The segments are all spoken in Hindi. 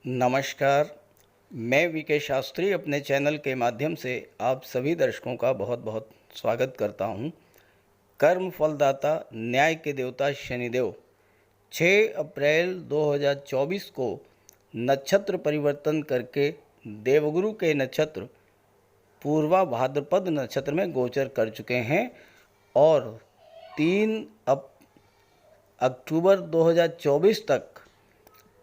नमस्कार। मैं वीके शास्त्री अपने चैनल के माध्यम से आप सभी दर्शकों का बहुत बहुत स्वागत करता हूं। कर्म फलदाता न्याय के देवता शनिदेव 6 अप्रैल 2024 को नक्षत्र परिवर्तन करके देवगुरु के नक्षत्र पूर्वा भाद्रपद नक्षत्र में गोचर कर चुके हैं और 3 अक्टूबर 2024 तक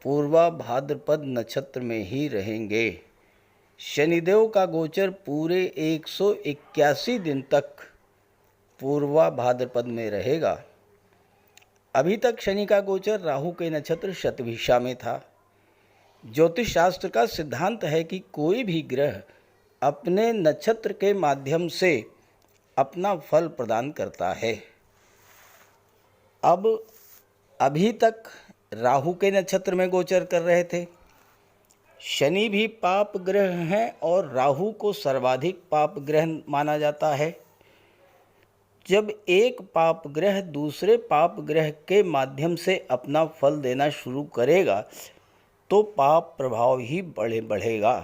पूर्वा भाद्रपद नक्षत्र में ही रहेंगे। शनिदेव का गोचर पूरे 181 दिन तक पूर्वा भाद्रपद में रहेगा। अभी तक शनि का गोचर राहु के नक्षत्र शतभिषा में था। ज्योतिष शास्त्र का सिद्धांत है कि कोई भी ग्रह अपने नक्षत्र के माध्यम से अपना फल प्रदान करता है। अब अभी तक राहु के नक्षत्र में गोचर कर रहे थे। शनि भी पाप ग्रह हैं और राहु को सर्वाधिक पाप ग्रह माना जाता है। जब एक पाप ग्रह दूसरे पाप ग्रह के माध्यम से अपना फल देना शुरू करेगा तो पाप प्रभाव ही बढ़ेगा।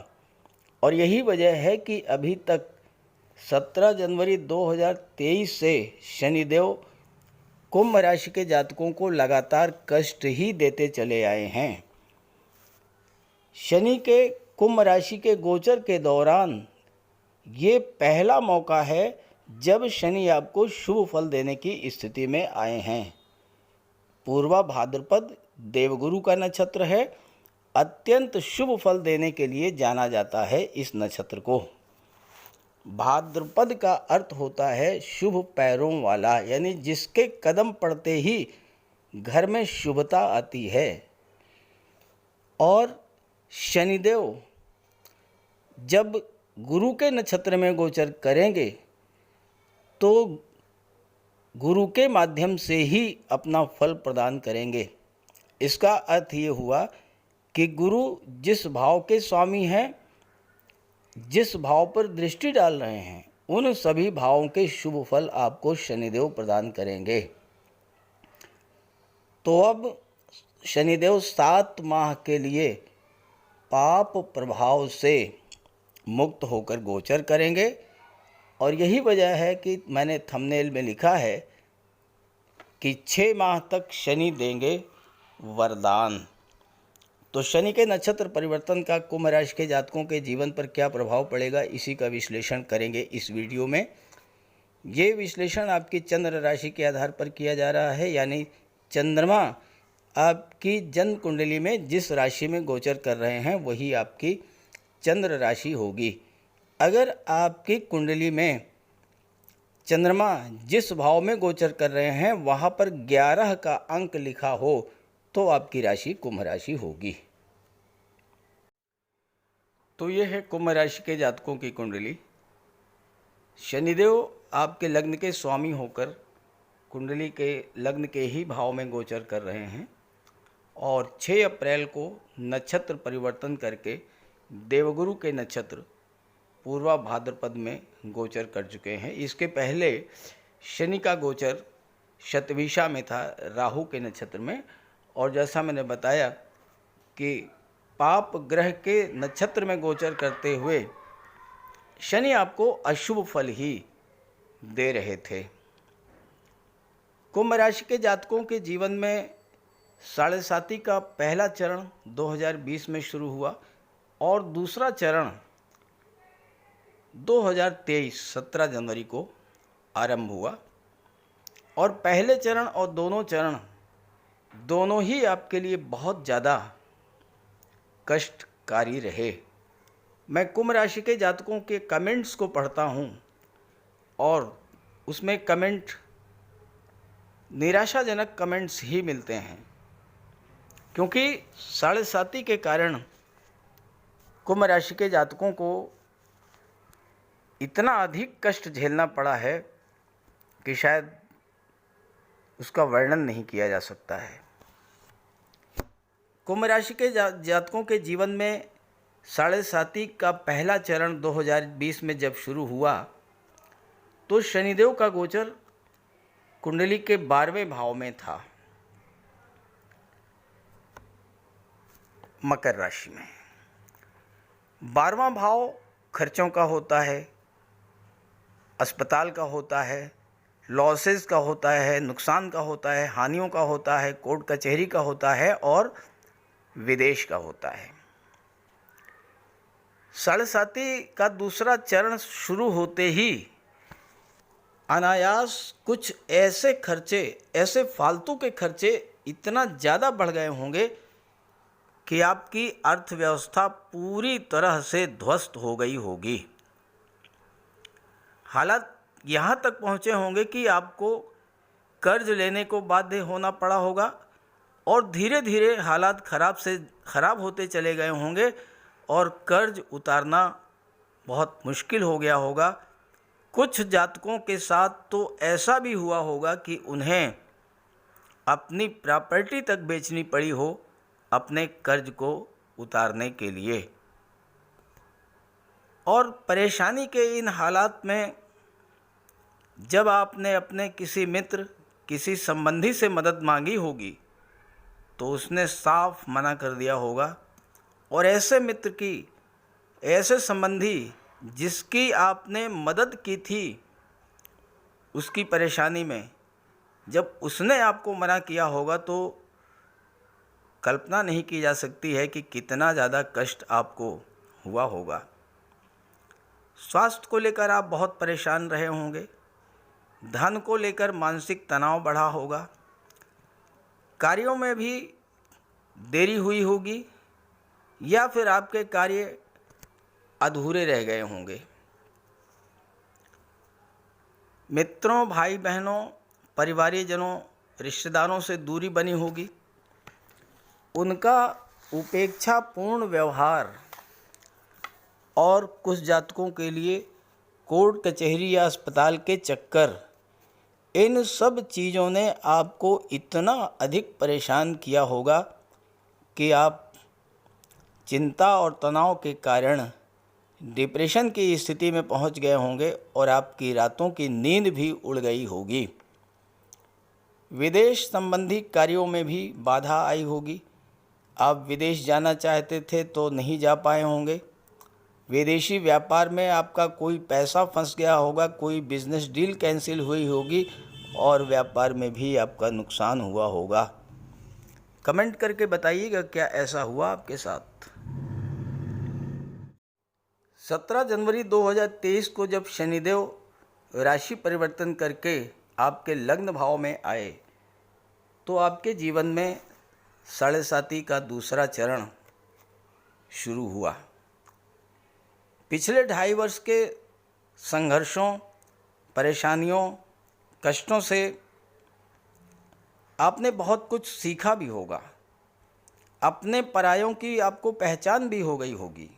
और यही वजह है कि अभी तक 17 जनवरी 2023 से शनिदेव कुंभ राशि के जातकों को लगातार कष्ट ही देते चले आए हैं। शनि के कुंभ राशि के गोचर के दौरान ये पहला मौका है जब शनि आपको शुभ फल देने की स्थिति में आए हैं। पूर्वा भाद्रपद देवगुरु का नक्षत्र है। अत्यंत शुभ फल देने के लिए जाना जाता है इस नक्षत्र को। भाद्रपद का अर्थ होता है शुभ पैरों वाला, यानी जिसके कदम पड़ते ही घर में शुभता आती है। और शनिदेव जब गुरु के नक्षत्र में गोचर करेंगे तो गुरु के माध्यम से ही अपना फल प्रदान करेंगे। इसका अर्थ ये हुआ कि गुरु जिस भाव के स्वामी हैं, जिस भाव पर दृष्टि डाल रहे हैं, उन सभी भावों के शुभ फल आपको शनिदेव प्रदान करेंगे। तो अब शनिदेव 7 माह के लिए पाप प्रभाव से मुक्त होकर गोचर करेंगे। और यही वजह है कि मैंने थंबनेल में लिखा है कि 6 माह तक शनि देंगे वरदान। तो शनि के नक्षत्र परिवर्तन का कुंभ राशि के जातकों के जीवन पर क्या प्रभाव पड़ेगा, इसी का विश्लेषण करेंगे इस वीडियो में। ये विश्लेषण आपकी चंद्र राशि के आधार पर किया जा रहा है, यानी चंद्रमा आपकी जन्म कुंडली में जिस राशि में गोचर कर रहे हैं वही आपकी चंद्र राशि होगी। अगर आपकी कुंडली में चंद्रमा जिस भाव में गोचर कर रहे हैं वहाँ पर 11 का अंक लिखा हो तो आपकी राशि कुंभ राशि होगी। तो यह है कुंभ राशि के जातकों की कुंडली। शनिदेव आपके लग्न के स्वामी होकर कुंडली के लग्न के ही भाव में गोचर कर रहे हैं और 6 अप्रैल को नक्षत्र परिवर्तन करके देवगुरु के नक्षत्र पूर्वा भाद्रपद में गोचर कर चुके हैं। इसके पहले शनि का गोचर शतभिषा में था, राहु के नक्षत्र में। और जैसा मैंने बताया कि पाप ग्रह के नक्षत्र में गोचर करते हुए शनि आपको अशुभ फल ही दे रहे थे। कुंभ राशि के जातकों के जीवन में साढ़े साती का पहला चरण 2020 में शुरू हुआ और दूसरा चरण 2023 17 जनवरी को आरंभ हुआ। और पहले चरण और दोनों चरण दोनों ही आपके लिए बहुत ज़्यादा कष्टकारी रहे। मैं कुंभ राशि के जातकों के कमेंट्स को पढ़ता हूँ और उसमें कमेंट निराशाजनक कमेंट्स ही मिलते हैं, क्योंकि साढ़े साती के कारण कुंभ राशि के जातकों को इतना अधिक कष्ट झेलना पड़ा है कि शायद उसका वर्णन नहीं किया जा सकता है। कुंभ राशि के जातकों के जीवन में साढ़े साती का पहला चरण 2020 में जब शुरू हुआ तो शनिदेव का गोचर कुंडली के 12वें भाव में था। मकर राशि में। 12वां भाव खर्चों का होता है, अस्पताल का होता है, लॉसेस का होता है, नुकसान का होता है, हानियों का होता है, कोर्ट कचहरी का होता है और विदेश का होता है। साढ़े साती का दूसरा चरण शुरू होते ही अनायास कुछ ऐसे खर्चे, ऐसे फालतू के खर्चे इतना ज़्यादा बढ़ गए होंगे कि आपकी अर्थव्यवस्था पूरी तरह से ध्वस्त हो गई होगी। हालात यहाँ तक पहुँचे होंगे कि आपको कर्ज लेने को बाध्य होना पड़ा होगा और धीरे धीरे हालात ख़राब से ख़राब होते चले गए होंगे और कर्ज उतारना बहुत मुश्किल हो गया होगा। कुछ जातकों के साथ तो ऐसा भी हुआ होगा कि उन्हें अपनी प्रॉपर्टी तक बेचनी पड़ी हो अपने कर्ज को उतारने के लिए। और परेशानी के इन हालात में जब आपने अपने किसी मित्र, किसी संबंधी से मदद मांगी होगी तो उसने साफ मना कर दिया होगा और ऐसे मित्र की, ऐसे संबंधी जिसकी आपने मदद की थी उसकी परेशानी में जब उसने आपको मना किया होगा तो कल्पना नहीं की जा सकती है कि कितना ज़्यादा कष्ट आपको हुआ होगा। स्वास्थ्य को लेकर आप बहुत परेशान रहे होंगे, धन को लेकर मानसिक तनाव बढ़ा होगा, कार्यों में भी देरी हुई होगी या फिर आपके कार्य अधूरे रह गए होंगे। मित्रों, भाई बहनों, परिवारजनों, रिश्तेदारों से दूरी बनी होगी। उनका उपेक्षापूर्ण व्यवहार और कुछ जातकों के लिए कोर्ट कचहरी या अस्पताल के चक्कर, इन सब चीज़ों ने आपको इतना अधिक परेशान किया होगा कि आप चिंता और तनाव के कारण डिप्रेशन की स्थिति में पहुंच गए होंगे और आपकी रातों की नींद भी उड़ गई होगी। विदेश संबंधी कार्यों में भी बाधा आई होगी। आप विदेश जाना चाहते थे तो नहीं जा पाए होंगे। विदेशी व्यापार में आपका कोई पैसा फंस गया होगा, कोई बिजनेस डील कैंसिल हुई होगी और व्यापार में भी आपका नुकसान हुआ होगा। कमेंट करके बताइएगा क्या ऐसा हुआ आपके साथ। 17 जनवरी 2023 को जब शनिदेव राशि परिवर्तन करके आपके लग्न भाव में आए तो आपके जीवन में साढ़े साती का दूसरा चरण शुरू हुआ। पिछले 2.5 वर्ष के संघर्षों, परेशानियों, कष्टों से आपने बहुत कुछ सीखा भी होगा। अपने परायों की आपको पहचान भी हो गई होगी।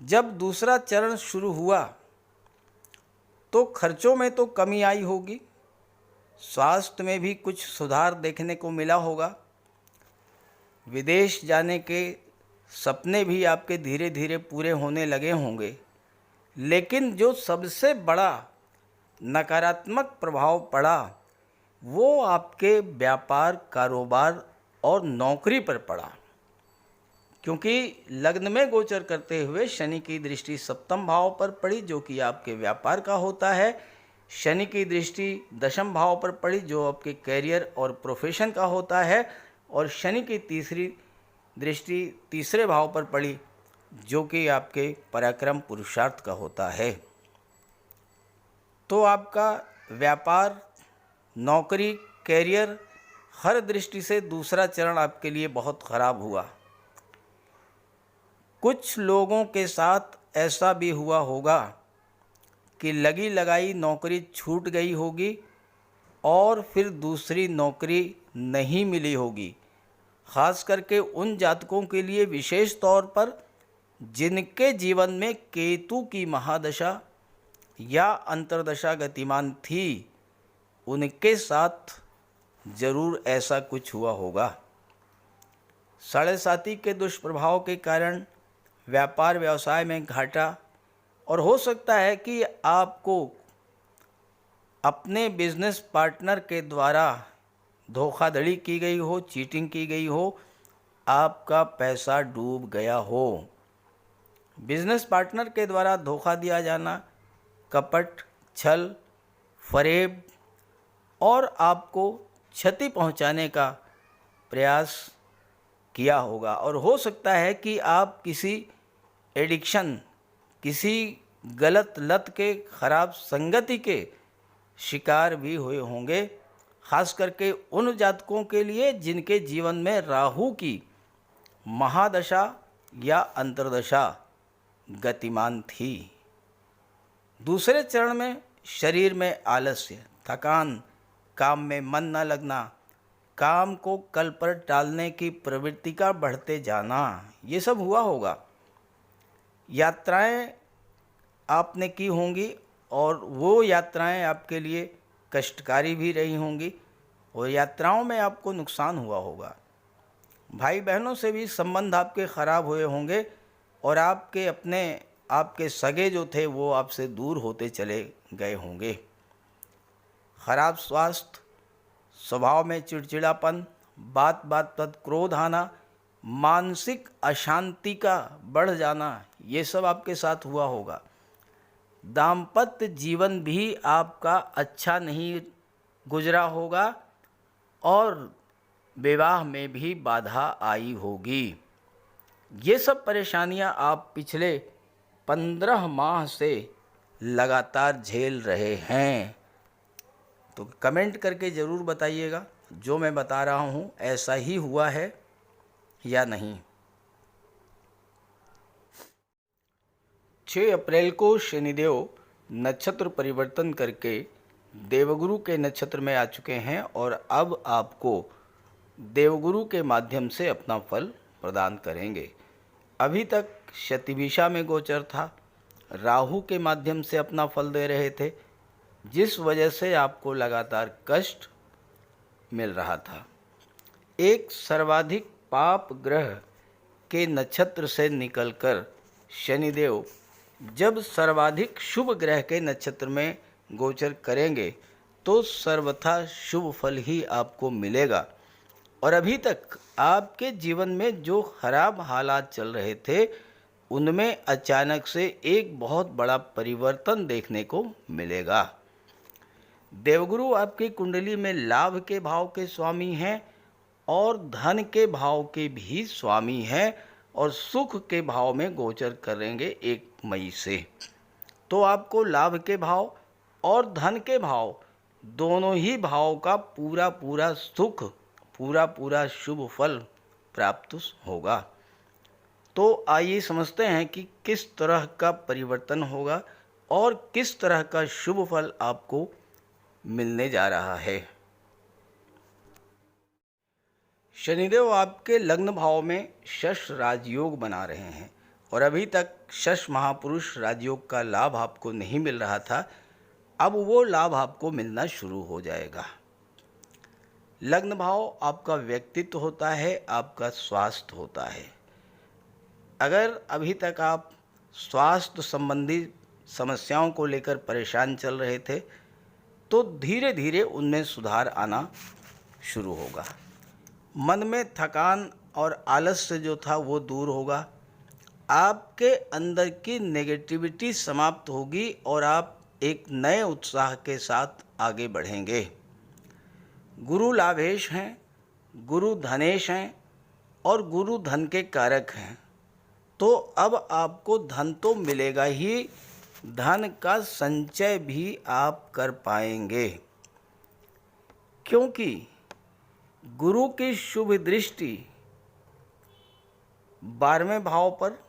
जब दूसरा चरण शुरू हुआ तो खर्चों में तो कमी आई होगी, स्वास्थ्य में भी कुछ सुधार देखने को मिला होगा। विदेश जाने के सपने भी आपके धीरे धीरे पूरे होने लगे होंगे। लेकिन जो सबसे बड़ा नकारात्मक प्रभाव पड़ा वो आपके व्यापार, कारोबार और नौकरी पर पड़ा, क्योंकि लग्न में गोचर करते हुए शनि की दृष्टि सप्तम भाव पर पड़ी जो कि आपके व्यापार का होता है। शनि की दृष्टि दशम भाव पर पड़ी जो आपके कैरियर और प्रोफेशन का होता है और शनि की तीसरी दृष्टि तीसरे भाव पर पड़ी जो कि आपके पराक्रम पुरुषार्थ का होता है। तो आपका व्यापार, नौकरी, कैरियर हर दृष्टि से दूसरा चरण आपके लिए बहुत ख़राब हुआ। कुछ लोगों के साथ ऐसा भी हुआ होगा कि लगी लगाई नौकरी छूट गई होगी और फिर दूसरी नौकरी नहीं मिली होगी। ख़ास करके उन जातकों के लिए विशेष तौर पर जिनके जीवन में केतु की महादशा या अंतर्दशा गतिमान थी, उनके साथ ज़रूर ऐसा कुछ हुआ होगा। साढ़े साती के दुष्प्रभाव के कारण व्यापार व्यवसाय में घाटा और हो सकता है कि आपको अपने बिजनेस पार्टनर के द्वारा धोखाधड़ी की गई हो, चीटिंग की गई हो आपका पैसा डूब गया हो। बिजनेस पार्टनर के द्वारा धोखा दिया जाना, कपट, छल, फरेब और आपको क्षति पहुंचाने का प्रयास किया होगा। और हो सकता है कि आप किसी एडिक्शन, किसी गलत लत के, खराब संगति के शिकार भी हुए होंगे, खास करके उन जातकों के लिए जिनके जीवन में राहु की महादशा या अंतर्दशा गतिमान थी। दूसरे चरण में शरीर में आलस्य, थकान, काम में मन न लगना, काम को कल पर टालने की प्रवृत्ति का बढ़ते जाना, ये सब हुआ होगा। यात्राएं आपने की होंगी और वो यात्राएं आपके लिए कष्टकारी भी रही होंगी और यात्राओं में आपको नुकसान हुआ होगा। भाई बहनों से भी संबंध आपके ख़राब हुए होंगे और आपके सगे जो थे वो आपसे दूर होते चले गए होंगे। खराब स्वास्थ्य, स्वभाव में चिड़चिड़ापन, बात बात पर क्रोध आना, मानसिक अशांति का बढ़ जाना, ये सब आपके साथ हुआ होगा। दाम्पत्य जीवन भी आपका अच्छा नहीं गुजरा होगा और विवाह में भी बाधा आई होगी। ये सब परेशानियां आप पिछले 15 माह से लगातार झेल रहे हैं। तो कमेंट करके ज़रूर बताइएगा जो मैं बता रहा हूँ ऐसा ही हुआ है या नहीं। 6 अप्रैल को शनिदेव नक्षत्र परिवर्तन करके देवगुरु के नक्षत्र में आ चुके हैं और अब आपको देवगुरु के माध्यम से अपना फल प्रदान करेंगे। अभी तक शतिभिषा में गोचर था, राहु के माध्यम से अपना फल दे रहे थे, जिस वजह से आपको लगातार कष्ट मिल रहा था। एक सर्वाधिक पाप ग्रह के नक्षत्र से निकलकर शनिदेव जब सर्वाधिक शुभ ग्रह के नक्षत्र में गोचर करेंगे तो सर्वथा शुभ फल ही आपको मिलेगा। और अभी तक आपके जीवन में जो खराब हालात चल रहे थे उनमें अचानक से एक बहुत बड़ा परिवर्तन देखने को मिलेगा। देवगुरु आपकी कुंडली में लाभ के भाव के स्वामी हैं और धन के भाव के भी स्वामी हैं और सुख के भाव में गोचर करेंगे 1 मई से। तो आपको लाभ के भाव और धन के भाव दोनों ही भाव का पूरा सुख, पूरा शुभ फल प्राप्त होगा। तो आइए समझते हैं कि किस तरह का परिवर्तन होगा और किस तरह का शुभ फल आपको मिलने जा रहा है। शनिदेव आपके लग्न भाव में शश राजयोग बना रहे हैं और अभी तक शश महापुरुष राजयोग का लाभ आपको नहीं मिल रहा था, अब वो लाभ आपको मिलना शुरू हो जाएगा। लग्न भाव आपका व्यक्तित्व होता है, आपका स्वास्थ्य होता है। अगर अभी तक आप स्वास्थ्य संबंधी समस्याओं को लेकर परेशान चल रहे थे तो धीरे धीरे उनमें सुधार आना शुरू होगा। मन में थकान और आलस्य जो था वो दूर होगा। आपके अंदर की नेगेटिविटी समाप्त होगी और आप एक नए उत्साह के साथ आगे बढ़ेंगे। गुरु लाभेश हैं, गुरु धनेश हैं और गुरु धन के कारक हैं। तो अब आपको धन तो मिलेगा ही, धन का संचय भी आप कर पाएंगे, क्योंकि गुरु की शुभ दृष्टि 12वें भाव पर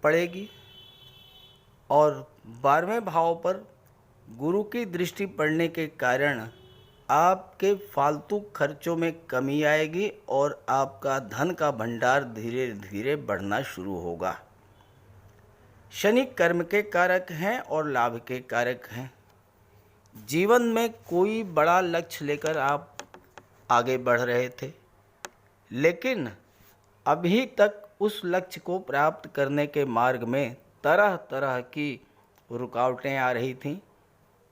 पड़ेगी और 12वें भाव पर गुरु की दृष्टि पड़ने के कारण आपके फालतू खर्चों में कमी आएगी और आपका धन का भंडार धीरे धीरे बढ़ना शुरू होगा। शनि कर्म के कारक हैं और लाभ के कारक हैं। जीवन में कोई बड़ा लक्ष्य लेकर आप आगे बढ़ रहे थे, लेकिन अभी तक उस लक्ष्य को प्राप्त करने के मार्ग में तरह तरह की रुकावटें आ रही थीं,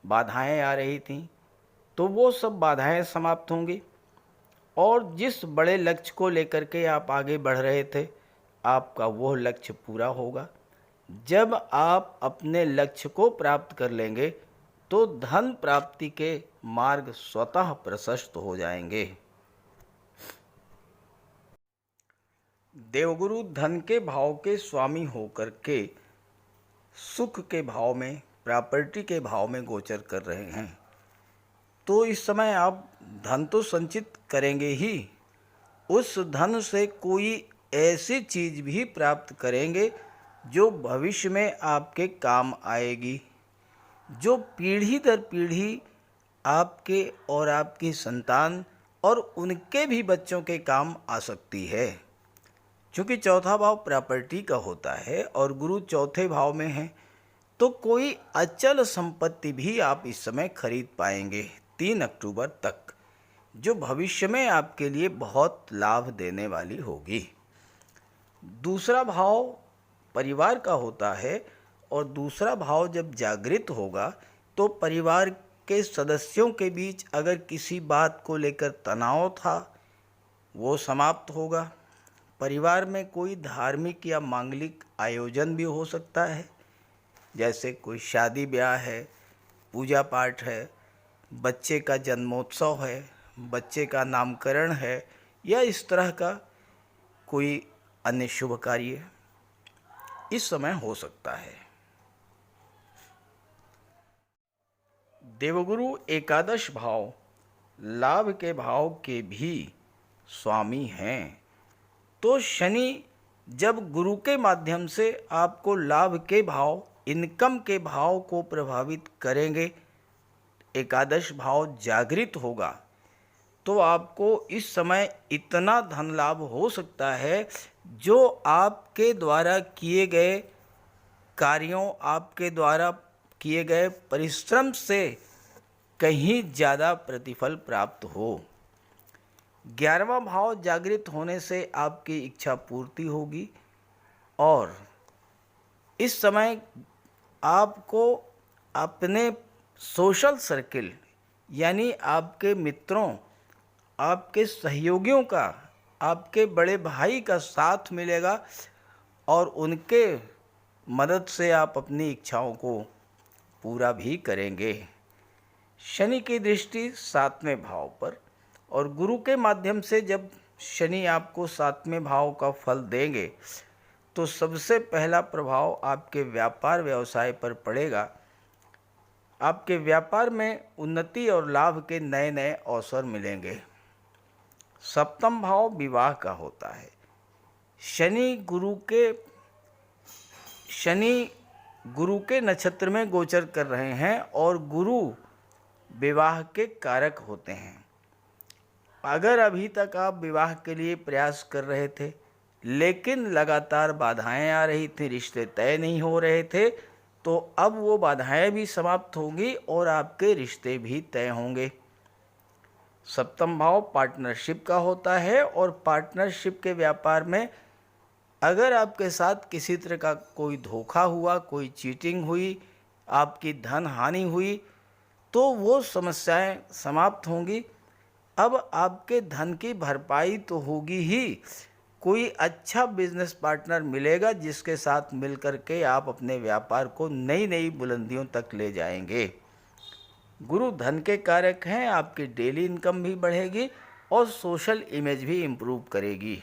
बाधाएं आ रही थीं। तो वो सब बाधाएं समाप्त होंगी और जिस बड़े लक्ष्य को लेकर के आप आगे बढ़ रहे थे, आपका वो लक्ष्य पूरा होगा। जब आप अपने लक्ष्य को प्राप्त कर लेंगे तो धन प्राप्ति के मार्ग स्वतः प्रशस्त हो जाएंगे। देवगुरु धन के भाव के स्वामी होकर के सुख के भाव में, प्रॉपर्टी के भाव में गोचर कर रहे हैं। तो इस समय आप धन तो संचित करेंगे ही, उस धन से कोई ऐसी चीज भी प्राप्त करेंगे जो भविष्य में आपके काम आएगी, जो पीढ़ी दर पीढ़ी आपके और आपकी संतान और उनके भी बच्चों के काम आ सकती है। क्योंकि चौथा भाव प्रॉपर्टी का होता है और गुरु चौथे भाव में है, तो कोई अचल संपत्ति भी आप इस समय खरीद पाएंगे 3 अक्टूबर तक, जो भविष्य में आपके लिए बहुत लाभ देने वाली होगी। दूसरा भाव परिवार का होता है और दूसरा भाव जब जागृत होगा तो परिवार के सदस्यों के बीच अगर किसी बात को लेकर तनाव था वो समाप्त होगा। परिवार में कोई धार्मिक या मांगलिक आयोजन भी हो सकता है, जैसे कोई शादी ब्याह है, पूजा पाठ है, बच्चे का जन्मोत्सव है, बच्चे का नामकरण है, या इस तरह का कोई अन्य शुभ कार्य इस समय हो सकता है। देवगुरु एकादश भाव लाभ के भाव के भी स्वामी हैं। तो शनि जब गुरु के माध्यम से आपको लाभ के भाव, इनकम के भाव को प्रभावित करेंगे, एकादश भाव जागृत होगा, तो आपको इस समय इतना धन लाभ हो सकता है जो आपके द्वारा किए गए कार्यों, आपके द्वारा किए गए परिश्रम से कहीं ज़्यादा प्रतिफल प्राप्त हो। 11वां भाव जागृत होने से आपकी इच्छा पूर्ति होगी और इस समय आपको अपने सोशल सर्किल यानी आपके मित्रों, आपके सहयोगियों का, आपके बड़े भाई का साथ मिलेगा और उनके मदद से आप अपनी इच्छाओं को पूरा भी करेंगे। शनि की दृष्टि 7वें भाव पर और गुरु के माध्यम से जब शनि आपको 7वें भाव का फल देंगे तो सबसे पहला प्रभाव आपके व्यापार व्यवसाय पर पड़ेगा। आपके व्यापार में उन्नति और लाभ के नए नए अवसर मिलेंगे। 7वां भाव विवाह का होता है। शनि गुरु के नक्षत्र में गोचर कर रहे हैं और गुरु विवाह के कारक होते हैं। अगर अभी तक आप विवाह के लिए प्रयास कर रहे थे लेकिन लगातार बाधाएं आ रही थी, रिश्ते तय नहीं हो रहे थे, तो अब वो बाधाएं भी समाप्त होंगी और आपके रिश्ते भी तय होंगे। 7वां भाव पार्टनरशिप का होता है और पार्टनरशिप के व्यापार में अगर आपके साथ किसी तरह का कोई धोखा हुआ, कोई चीटिंग हुई, आपकी धन हानि हुई, तो वो समस्याएं समाप्त होंगी। अब आपके धन की भरपाई तो होगी ही, कोई अच्छा बिजनेस पार्टनर मिलेगा जिसके साथ मिलकर के आप अपने व्यापार को नई नई बुलंदियों तक ले जाएंगे। गुरु धन के कारक हैं, आपकी डेली इनकम भी बढ़ेगी और सोशल इमेज भी इम्प्रूव करेगी।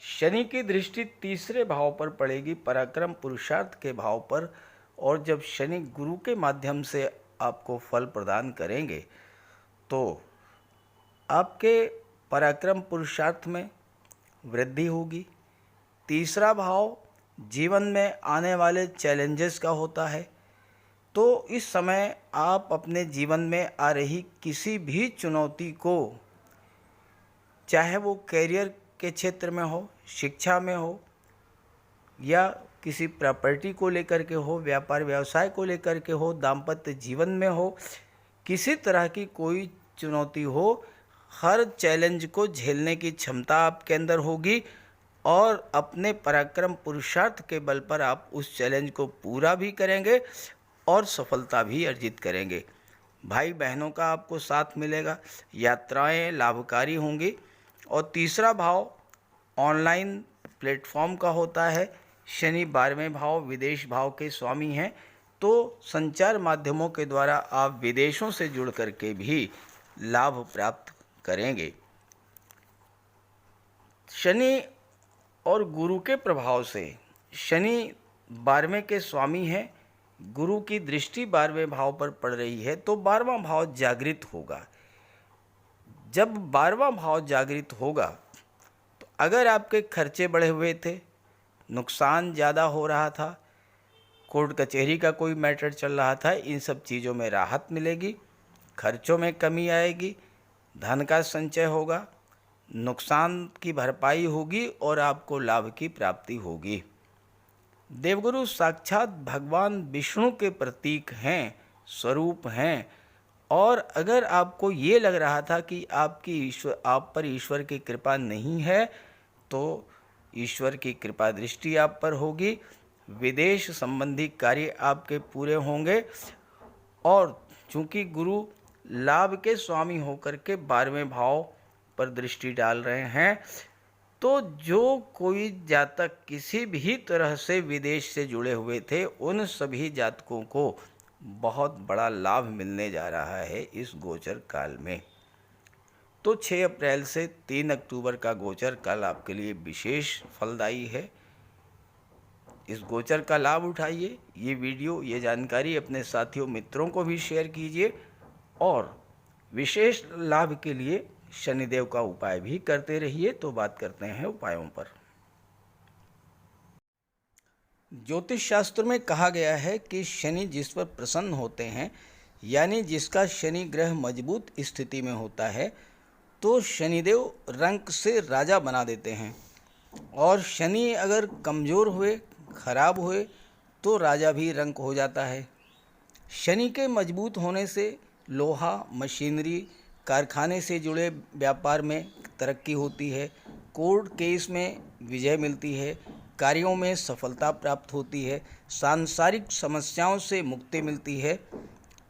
शनि की दृष्टि 3रे भाव पर पड़ेगी, पराक्रम पुरुषार्थ के भाव पर, और जब शनि गुरु के माध्यम से आपको फल प्रदान करेंगे तो आपके पराक्रम पुरुषार्थ में वृद्धि होगी। 3रा भाव जीवन में आने वाले चैलेंजेस का होता है। तो इस समय आप अपने जीवन में आ रही किसी भी चुनौती को, चाहे वो करियर के क्षेत्र में हो, शिक्षा में हो, या किसी प्रॉपर्टी को लेकर के हो, व्यापार व्यवसाय को लेकर के हो, दाम्पत्य जीवन में हो, किसी तरह की कोई चुनौती हो, हर चैलेंज को झेलने की क्षमता आपके अंदर होगी और अपने पराक्रम पुरुषार्थ के बल पर आप उस चैलेंज को पूरा भी करेंगे और सफलता भी अर्जित करेंगे। भाई बहनों का आपको साथ मिलेगा, यात्राएं लाभकारी होंगी। और तीसरा भाव ऑनलाइन प्लेटफॉर्म का होता है। शनि 12वें भाव विदेश भाव के स्वामी हैं, तो संचार माध्यमों के द्वारा आप विदेशों से जुड़ करके भी लाभ प्राप्त करेंगे। शनि और गुरु के प्रभाव से, शनि 12वें के स्वामी हैं, गुरु की दृष्टि 12वें भाव पर पड़ रही है, तो 12वां भाव जागृत होगा। जब 12वां भाव जागृत होगा तो अगर आपके खर्चे बढ़े हुए थे, नुकसान ज़्यादा हो रहा था, कोर्ट कचहरी का कोई मैटर चल रहा था, इन सब चीज़ों में राहत मिलेगी, खर्चों में कमी आएगी, धन का संचय होगा, नुकसान की भरपाई होगी और आपको लाभ की प्राप्ति होगी। देवगुरु साक्षात भगवान विष्णु के प्रतीक हैं, स्वरूप हैं। और अगर आपको ये लग रहा था कि आप पर ईश्वर की कृपा नहीं है, तो ईश्वर की कृपा दृष्टि आप पर होगी, विदेश संबंधी कार्य आपके पूरे होंगे। और चूंकि गुरु लाभ के स्वामी होकर के 12वें भाव पर दृष्टि डाल रहे हैं, तो जो कोई जातक किसी भी तरह से विदेश से जुड़े हुए थे, उन सभी जातकों को बहुत बड़ा लाभ मिलने जा रहा है इस गोचर काल में। तो 6 अप्रैल से 3 अक्टूबर का गोचर काल आपके लिए विशेष फलदायी है। इस गोचर का लाभ उठाइए। ये वीडियो, ये जानकारी अपने साथियों मित्रों को भी शेयर कीजिए और विशेष लाभ के लिए शनिदेव का उपाय भी करते रहिए। तो बात करते हैं उपायों पर। ज्योतिष शास्त्र में कहा गया है कि शनि जिस पर प्रसन्न होते हैं, यानी जिसका शनि ग्रह मजबूत स्थिति में होता है, तो शनिदेव रंक से राजा बना देते हैं। और शनि अगर कमज़ोर हुए, खराब हुए, तो राजा भी रंक हो जाता है। शनि के मजबूत होने से लोहा, मशीनरी, कारखाने से जुड़े व्यापार में तरक्की होती है, कोर्ट केस में विजय मिलती है, कार्यों में सफलता प्राप्त होती है, सांसारिक समस्याओं से मुक्ति मिलती है।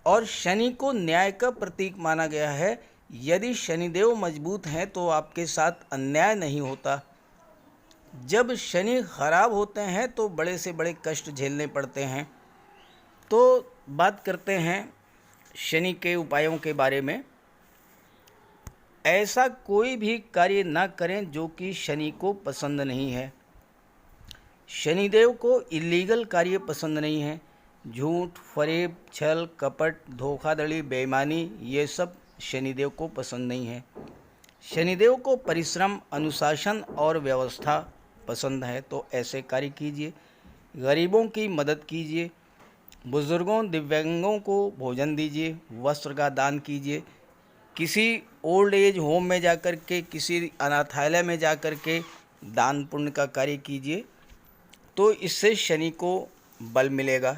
और शनि को न्याय का प्रतीक माना गया है। यदि शनिदेव मजबूत हैं तो आपके साथ अन्याय नहीं होता। जब शनि खराब होते हैं तो बड़े से बड़े कष्ट झेलने पड़ते हैं। तो बात करते हैं शनि के उपायों के बारे में। ऐसा कोई भी कार्य ना करें जो कि शनि को पसंद नहीं है। शनिदेव को इलीगल कार्य पसंद नहीं है। झूठ, फरेब, छल, कपट, धोखाधड़ी, बेईमानी, ये सब शनिदेव को पसंद नहीं है। शनिदेव को परिश्रम, अनुशासन और व्यवस्था पसंद है। तो ऐसे कार्य कीजिए। गरीबों की मदद कीजिए, बुजुर्गों, दिव्यांगों को भोजन दीजिए, वस्त्र का दान कीजिए, किसी ओल्ड एज होम में जाकर के, किसी अनाथालय में जाकर के दान पुण्य का कार्य कीजिए। तो इससे शनि को बल मिलेगा।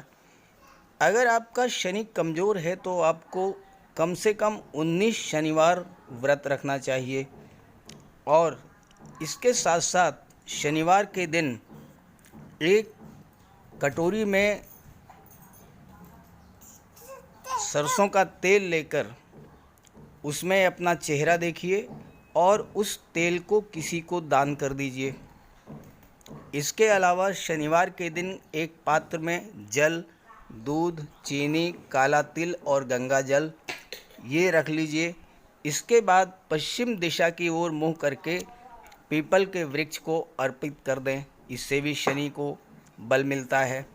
अगर आपका शनि कमज़ोर है तो आपको कम से कम 19 शनिवार व्रत रखना चाहिए। और इसके साथ साथ शनिवार के दिन एक कटोरी में सरसों का तेल लेकर उसमें अपना चेहरा देखिए और उस तेल को किसी को दान कर दीजिए। इसके अलावा शनिवार के दिन एक पात्र में जल, दूध, चीनी, काला तिल और गंगा जल ये रख लीजिए। इसके बाद पश्चिम दिशा की ओर मुँह करके पीपल के वृक्ष को अर्पित कर दें। इससे भी शनि को बल मिलता है।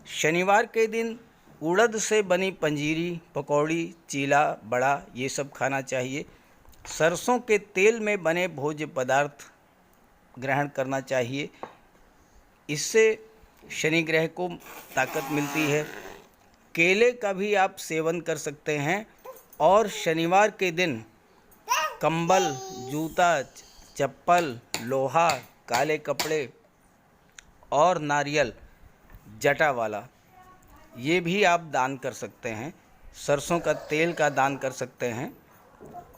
शनिवार के दिन उड़द से बनी पंजीरी, पकौड़ी, चीला, बड़ा ये सब खाना चाहिए। सरसों के तेल में बने भोज्य पदार्थ ग्रहण करना चाहिए। इससे शनि ग्रह को ताकत मिलती है। केले का भी आप सेवन कर सकते हैं। और शनिवार के दिन कंबल, जूता, चप्पल, लोहा, काले कपड़े और नारियल जटा वाला ये भी आप दान कर सकते हैं। सरसों का तेल का दान कर सकते हैं।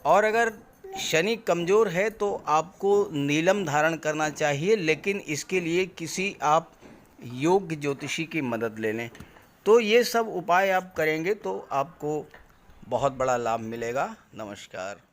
और अगर शनि कमज़ोर है तो आपको नीलम धारण करना चाहिए, लेकिन इसके लिए किसी आप योग्य ज्योतिषी की मदद ले लें। तो ये सब उपाय आप करेंगे तो आपको बहुत बड़ा लाभ मिलेगा। नमस्कार।